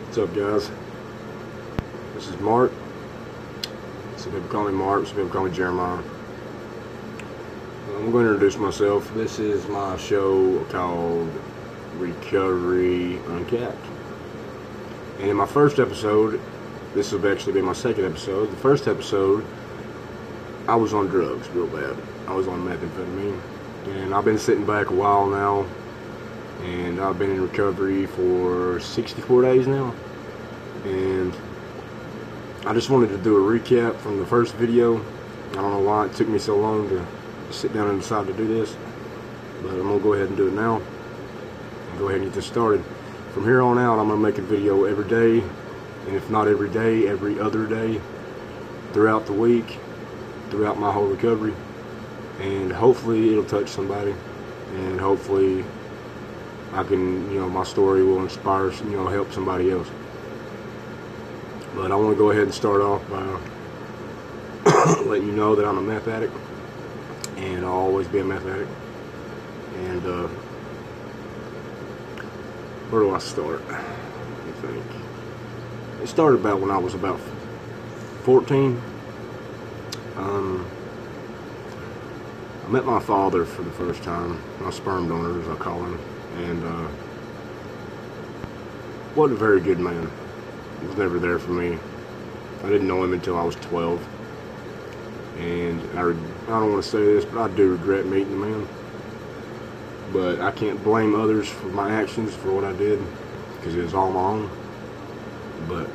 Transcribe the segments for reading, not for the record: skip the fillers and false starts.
What's up, guys? This is Mark. Some people call me Mark, some people call me Jeremiah. I'm going to introduce myself. This is my show called Recovery Uncapped. And in my first episode, this will actually be my second episode. The first episode, I was on drugs real bad. I was on methamphetamine. And I've been sitting back a while now. And I've been in recovery for 64 days now. And I just wanted to do a recap from the first video. I don't know why it took me so long to sit down and decide to do this, but I'm going to go ahead and do it now. And go ahead and get this started. From here on out, I'm going to make a video every day. And if not every day, every other day. Throughout the week. Throughout my whole recovery. And hopefully it'll touch somebody. And hopefully I can, my story will inspire, help somebody else. But I want to go ahead and start off by letting you know that I'm a meth addict. And I'll always be a meth addict. And, where do I start? Let me think. It started about when I was about 14. I met my father for the first time. My sperm donor, as I call him. And wasn't a very good man. He was never there for me. I didn't know him until I was 12. And I don't want to say this, but I do regret meeting the man. But I can't blame others for my actions, for what I did, because it was all my own. But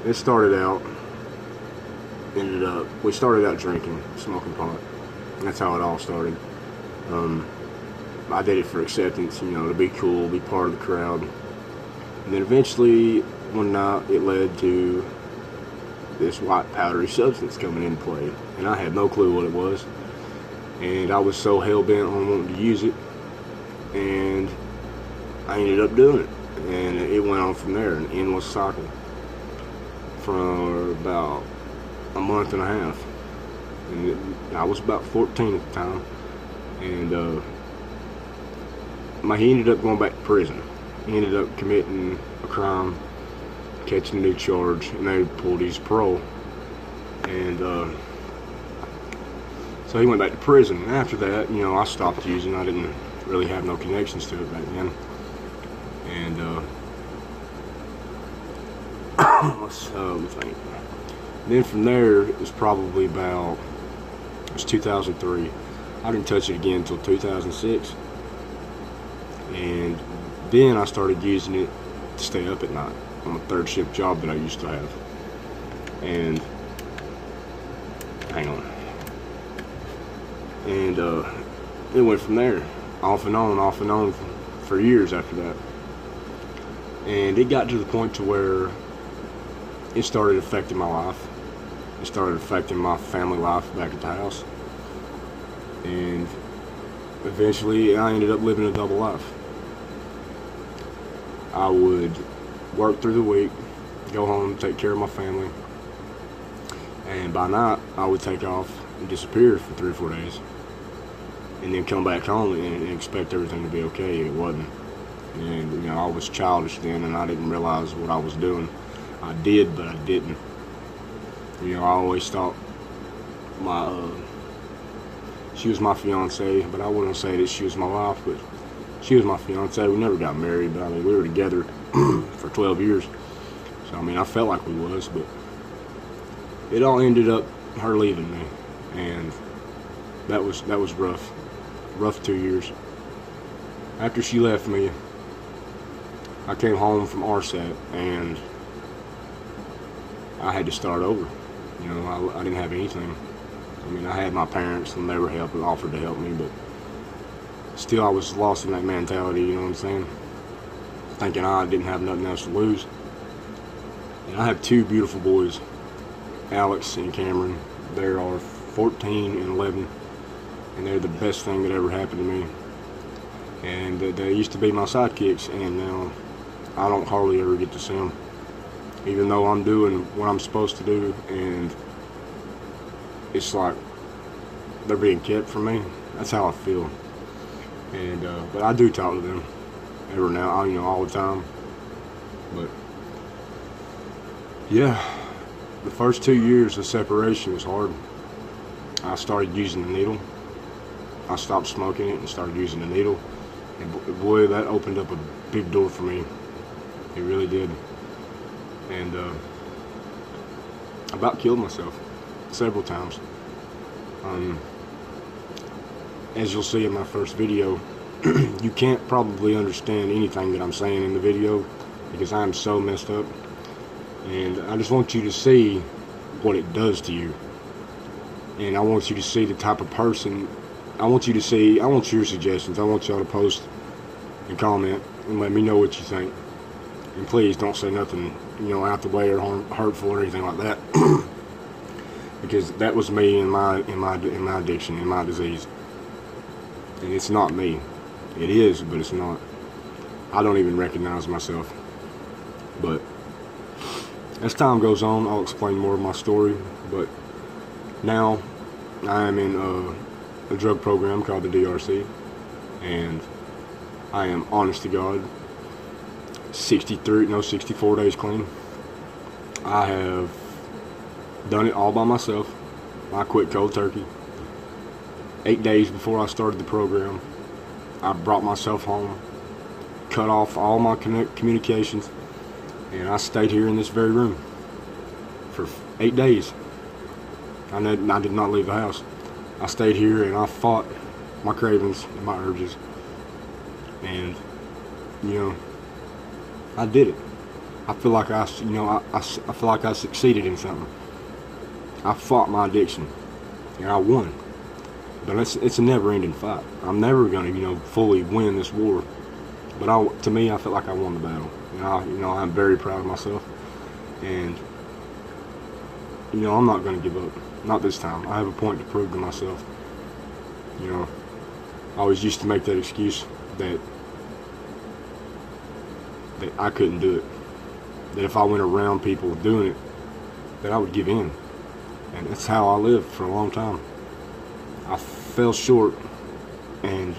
it started out, we started out drinking, smoking pot. And that's how it all started. I did it for acceptance, to be cool, be part of the crowd. And then eventually, one night, it led to this white powdery substance coming into play. And I had no clue what it was. And I was so hell-bent on wanting to use it. And I ended up doing it. And it went on from there, an endless cycle. For about a month and a half. And I was about 14 at the time. And he ended up going back to prison. He ended up committing a crime, catching a new charge, and they pulled his parole. And so he went back to prison. And after that, I stopped using. I didn't really have no connections to it back then. And let's think. Then from there, it was probably about, it was 2003. I didn't touch it again until 2006. And then I started using it to stay up at night on a third shift job that I used to have. And hang on. And it went from there, off and on for years after that. And it got to the point to where it started affecting my life. It started affecting my family life back at the house. And eventually I ended up living a double life. I would work through the week, go home, take care of my family, and by night I would take off and disappear for 3 or 4 days, and then come back home and expect everything to be okay. It wasn't. And I was childish then, and I didn't realize what I was doing. I did, but I didn't. I always thought she was my fiance, but I wouldn't say that she was my wife, but she was my fiance. We never got married, but we were together for 12 years. So I felt like we was, but it all ended up her leaving me, and that was rough. Rough 2 years. After she left me, I came home from RSAT, and I had to start over. I didn't have anything. I had my parents, and they were offered to help me, but still I was lost in that mentality, you know what I'm saying? Thinking I didn't have nothing else to lose. And I have 2 beautiful boys, Alex and Cameron. They are 14 and 11, and they're the best thing that ever happened to me. And they used to be my sidekicks, and now I don't hardly ever get to see them. Even though I'm doing what I'm supposed to do, and it's like they're being kept from me. That's how I feel. And but I do talk to them every now, all the time. But yeah, the first 2 years of separation was hard. I started using the needle. I stopped smoking it and started using the needle. And boy, that opened up a big door for me. It really did. And I about killed myself several times. As you'll see in my first video, you can't probably understand anything that I'm saying in the video because I'm so messed up. And I just want you to see what it does to you. And I want you to see the type of person. I want your suggestions. I want y'all to post and comment and let me know what you think. And please don't say nothing, out the way or hurtful or anything like that. Because that was me in my addiction, in my disease. And it's not me. It is, but it's not. I don't even recognize myself. But as time goes on, I'll explain more of my story. But now I am in a drug program called the DRC, and I am, honest to God, 64 days clean. I have done it all by myself. I quit cold turkey. 8 days before I started the program, I brought myself home, cut off all my communications, and I stayed here in this very room for 8 days. I did not leave the house. I stayed here and I fought my cravings and my urges. And, I did it. I feel like I feel like I succeeded in something. I fought my addiction and I won. But it's a never-ending fight. I'm never gonna, fully win this war. But to me, I felt like I won the battle. I'm very proud of myself. And, I'm not gonna give up. Not this time. I have a point to prove to myself. I always used to make that excuse that I couldn't do it. That if I went around people doing it, that I would give in. And that's how I lived for a long time. I fell short and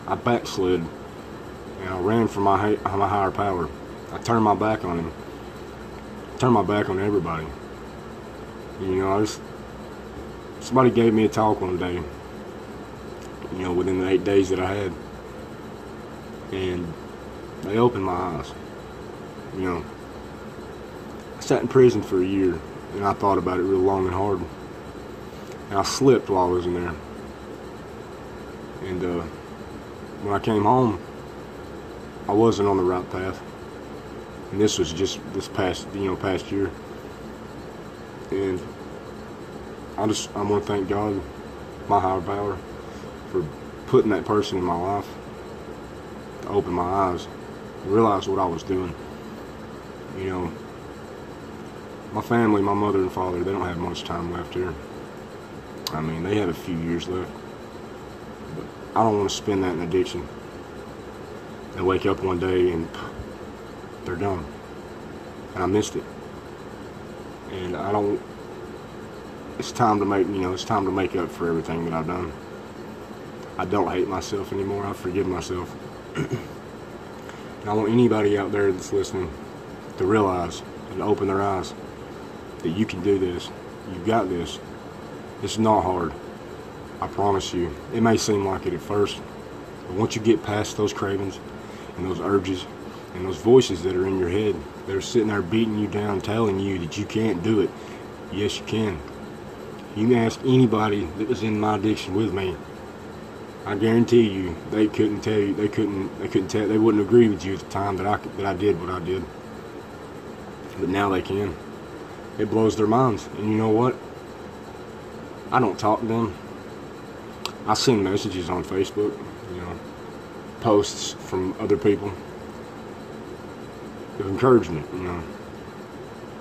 I backslid and I ran from my higher power. I turned my back on him. Turned my back on everybody. Somebody gave me a talk one day, within the 8 days that I had, and they opened my eyes. I sat in prison for a year, and I thought about it real long and hard, and I slipped while I was in there. And when I came home, I wasn't on the right path, and this was just this past year. And I want to thank God, my higher power, for putting that person in my life to open my eyes, realize what I was doing. My family, my mother and father, they don't have much time left here. I mean, they have a few years left. But I don't want to spend that in addiction and wake up one day and they're done. And I missed it. And it's time to make up for everything that I've done. I don't hate myself anymore. I forgive myself. And I want anybody out there that's listening to realize and to open their eyes that you can do this. You've got this. It's not hard. I promise you. It may seem like it at first, but once you get past those cravings and those urges and those voices that are in your head that are sitting there beating you down, telling you that you can't do it, yes, you can. You can ask anybody that was in my addiction with me. I guarantee you, they couldn't tell you. They wouldn't agree with you at the time that I did what I did. But now they can. It blows their minds. And you know what? I don't talk to them. I send messages on Facebook, posts from other people of encouragement.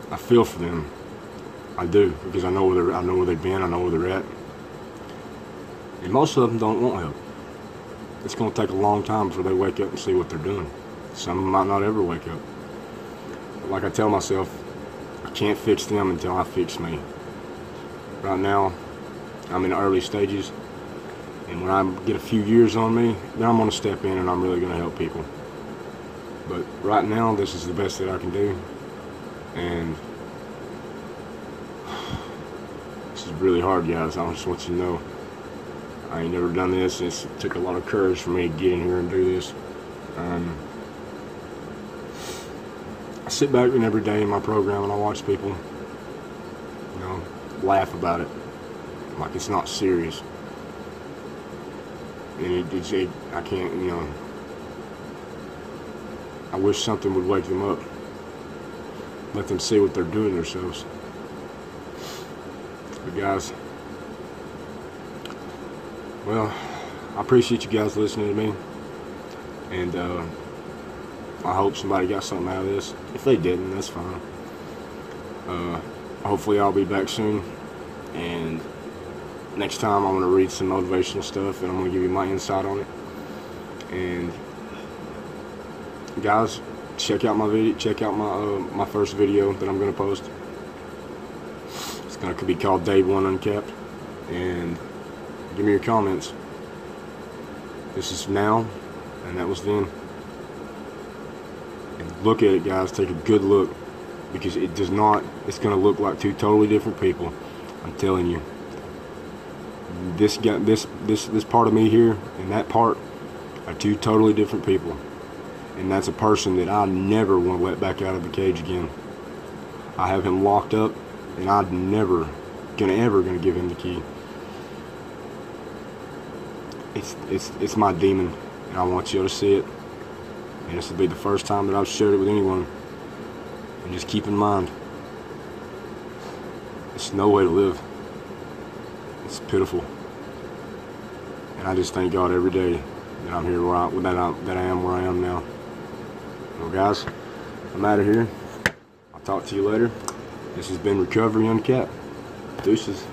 I feel for them. I do, because I know where they've been. I know where they're at. And most of them don't want help. It's going to take a long time before they wake up and see what they're doing. Some of them might not ever wake up. But like I tell myself, I can't fix them until I fix me. Right now, I'm in the early stages. And when I get a few years on me, then I'm going to step in and I'm really going to help people. But right now, this is the best that I can do, and this is really hard, guys. I just want you to know, I ain't never done this. It took a lot of courage for me to get in here and do this. I sit back and every day in my program and I watch people, you know, laugh about it like it's not serious. And I can't, you know, I wish something would wake them up, let them see what they're doing themselves. But guys, well, I appreciate you guys listening to me, and I hope somebody got something out of this. If they didn't, that's fine. Hopefully I'll be back soon, and next time I'm going to read some motivational stuff, and I'm going to give you my insight on it. And guys, check out my video. Check out my first video that I'm going to post. It's going to be called Day 1 Uncapped, and give me your comments. This is now, and that was then. And look at it, guys. Take a good look, because it does not. It's going to look like two totally different people. I'm telling you. This guy, this part of me here, and that part are two totally different people. And that's a person that I never want to let back out of the cage again. I have him locked up, and I'm never gonna give him the key. It's my demon, and I want you to see it. And this will be the first time that I've shared it with anyone. And just keep in mind, it's no way to live. It's pitiful. And I just thank God every day that I'm here that I am where I am now. Well, guys, I'm out of here. I'll talk to you later. This has been Recovery Uncapped. Deuces.